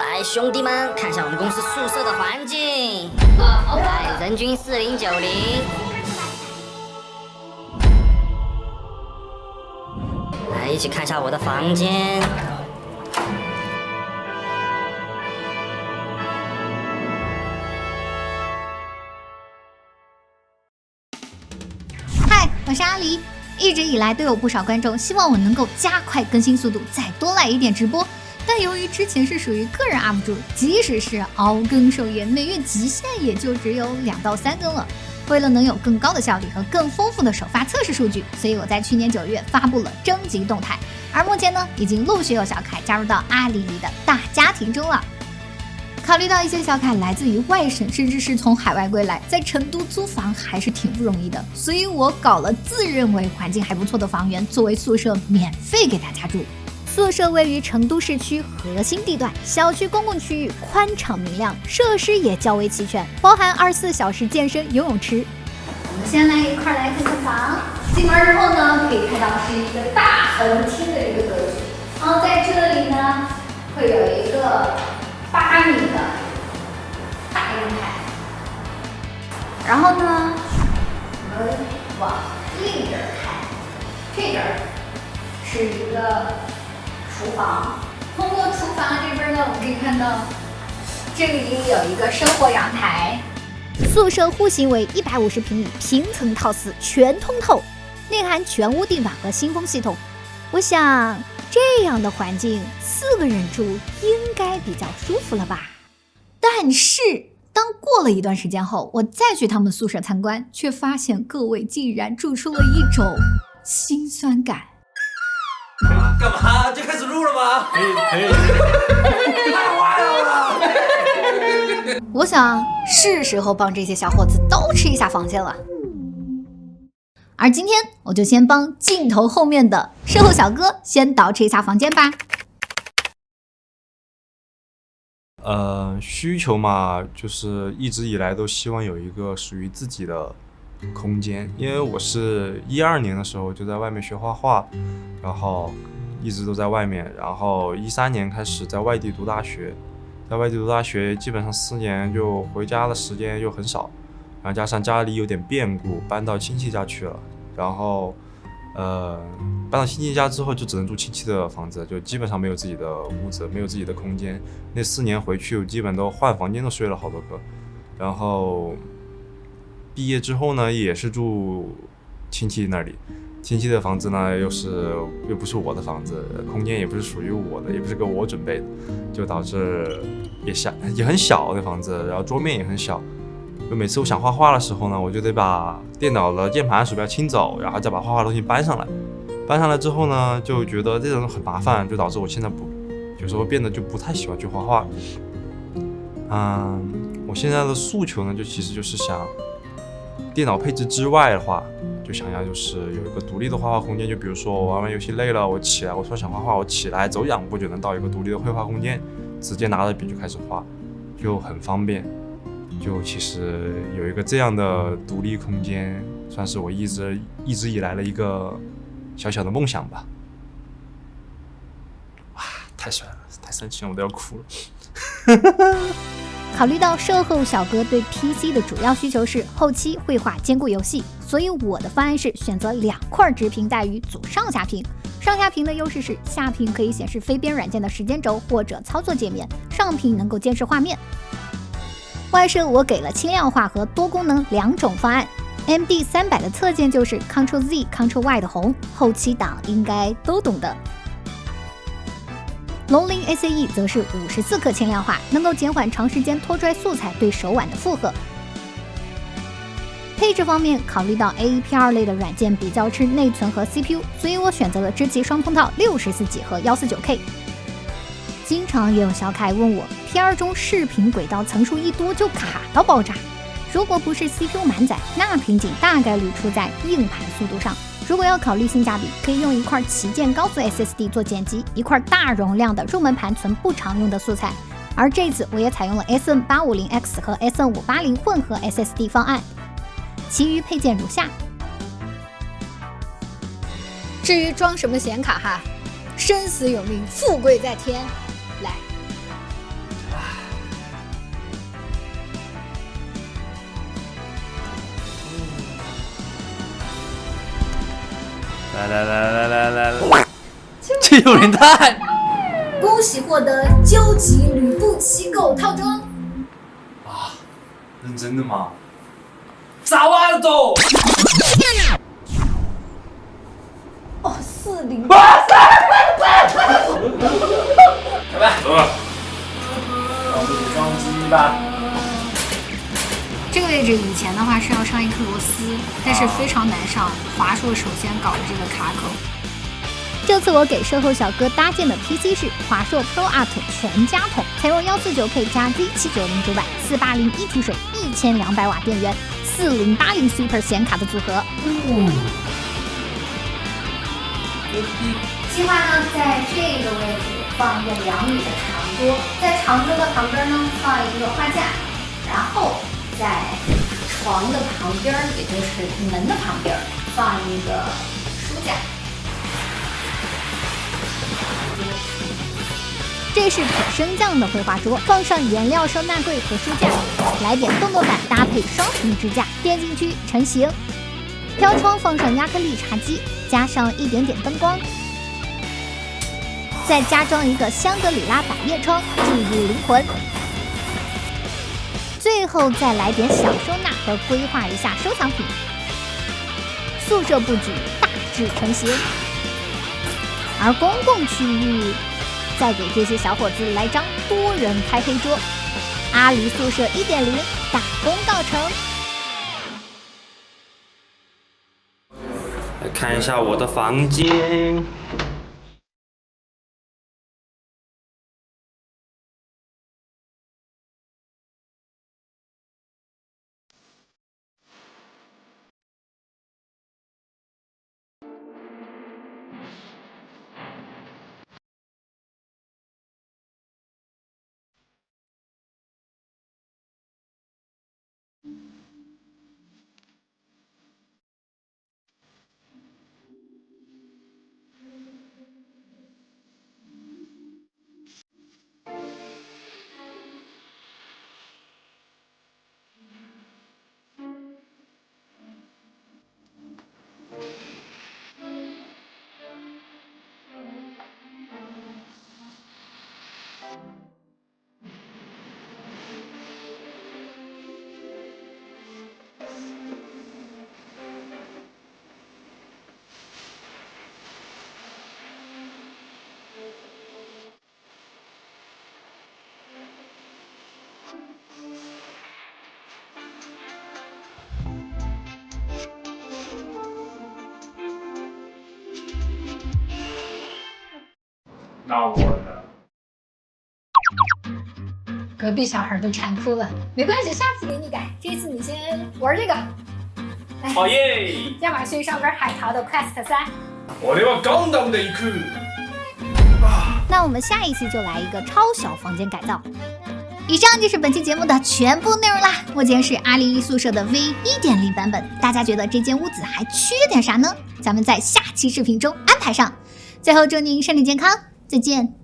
来，兄弟们，看一下我们公司宿舍的环境。来，人均4090。来，一起看一下我的房间。嗨，我是阿狸。一直以来都有不少观众希望我能够加快更新速度，再多来一点直播。但由于之前是属于个人 UP 主，即使是熬更守夜，每月极限也就只有2到3更了。为了能有更高的效率和更丰富的首发测试数据，所以我在去年9月发布了征集动态，而目前呢，已经陆续有小可爱加入到阿狸里的大家庭中了。考虑到一些小可爱来自于外省，甚至是从海外归来，在成都租房还是挺不容易的，所以我搞了自认为环境还不错的房源作为宿舍，免费给大家住。宿舍位于成都市区核心地段，小区公共区域宽敞明亮，设施也较为齐全，包含24小时健身游泳池。我们先来一块来看看房。进门之后呢，可以看到是一个大横厅的一个格局，然后在这里呢，会有一个8米的大阳台。然后呢，我们往另一边看，这边是一个厨房。通过厨房这边呢，我们可以看到这里有一个生活阳台。宿舍户型为150平米平层套4，全通透，内含全屋地暖和新风系统。我想这样的环境4个人住应该比较舒服了吧。但是当过了一段时间后，我再去他们宿舍参观，却发现各位竟然住出了一种心酸感。干嘛？就开始录了吗？可以。太坏了！我想是时候帮这些小伙子都吃一下房间了。而今天我就先帮镜头后面的售后小哥先捯饬一下房间吧。需求嘛，就是一直以来都希望有一个属于自己的空间，因为我是12年的时候就在外面学画画，然后一直都在外面，然后13年开始在外地读大学，在外地读大学基本上4年就回家的时间又很少，然后加上家里有点变故，搬到亲戚家去了，然后搬到亲戚家之后就只能住亲戚的房子，就基本上没有自己的屋子，没有自己的空间。那4年回去，我基本都换房间都睡了好多个。然后毕业之后呢，也是住亲戚那里，亲戚的房子呢又不是我的房子，空间也不是属于我的，也不是给我准备的，就导致也很小的房子，然后桌面也很小。就每次我想画画的时候呢，我就得把电脑的键盘、鼠标清走，然后再把画画的东西搬上来。搬上来之后呢，就觉得这种很麻烦，就导致我现在有时候变得就不太喜欢去画画。我现在的诉求呢，其实就是想电脑配置之外的话，就想要就是有一个独立的画画空间。就比如说我玩完游戏累了，我起来，我突然想画画，我起来走2步就能到一个独立的绘画空间，直接拿着笔就开始画，就很方便。就其实有一个这样的独立空间，算是我一直以来的一个小小的梦想吧。哇，太帅了，太煽情了，我都要哭了。考虑到售后小哥对 PC 的主要需求是后期绘画兼顾游戏，所以我的方案是选择2块直屏带鱼组上下屏。上下屏的优势是下屏可以显示非编软件的时间轴或者操作界面，上屏能够监视画面。外设我给了轻量化和多功能2种方案。MD300 的侧键就是 Ctrl+Z、Ctrl+Y 的红，后期党应该都懂得。龙鳞 ACE 则是54克轻量化，能够减缓长时间拖拽素材对手腕的负荷。配置方面，考虑到 AEP2 类的软件比较吃内存和 CPU， 所以我选择了知奇双通道64几和 149K。经常也有小可爱问我 P2 中视频轨道层数一多就卡到爆炸，如果不是 CPU 满载，那瓶颈大概率出在硬盘速度上。如果要考虑性价比，可以用一块旗舰高速 SSD 做剪辑，一块大容量的入门盘存不常用的素材。而这次我也采用了 SN850X 和 SN580 混合 SSD 方案，其余配件如下。至于装什么显卡哈，生死有命，富贵在天。来，来，这有点太……恭喜获得究极吕布奇购套装。啊，认真的吗？咋玩的都？哦，40。哇塞！来吧，走吧，让我们装机吧。这个位置以前的话是要上一颗螺丝，但是非常难上。华硕首先搞了这个卡口。这次我给售后小哥搭建的 PC 是华硕 ProArt 全家桶，采用149K 加 Z790主板，480一体水，1200瓦电源，4080 Super 显卡的组合。计划呢，在这个位置放一个2米的长桌，在长桌的旁边呢放一个画架，然后在床的旁边，也就是门的旁边放一个书架。这是可升降的绘画桌，放上颜料收纳柜和书架，来点动作感搭配双屏支架，电竞区成型。飘窗放上亚克力茶几，加上一点点灯光，再加装一个香格里拉百叶窗，注入灵魂。最后再来点小收纳和规划一下收藏品。宿舍布局大致成型，而公共区域再给这些小伙子来张多人开黑桌。阿狸宿舍1.0大功告成。来看一下我的房间。那我呢？隔壁小孩都馋哭了，没关系，下次给你改。这次你先玩这个。好耶！亚马逊上边海淘的 Quest 3。我的はガンダムで行く。那我们下一期就来一个超小房间改造。以上就是本期节目的全部内容啦。目前是阿狸宿舍的 V1.0 版本，大家觉得这间屋子还缺点啥呢？咱们在下期视频中安排上。最后祝您身体健康，再见。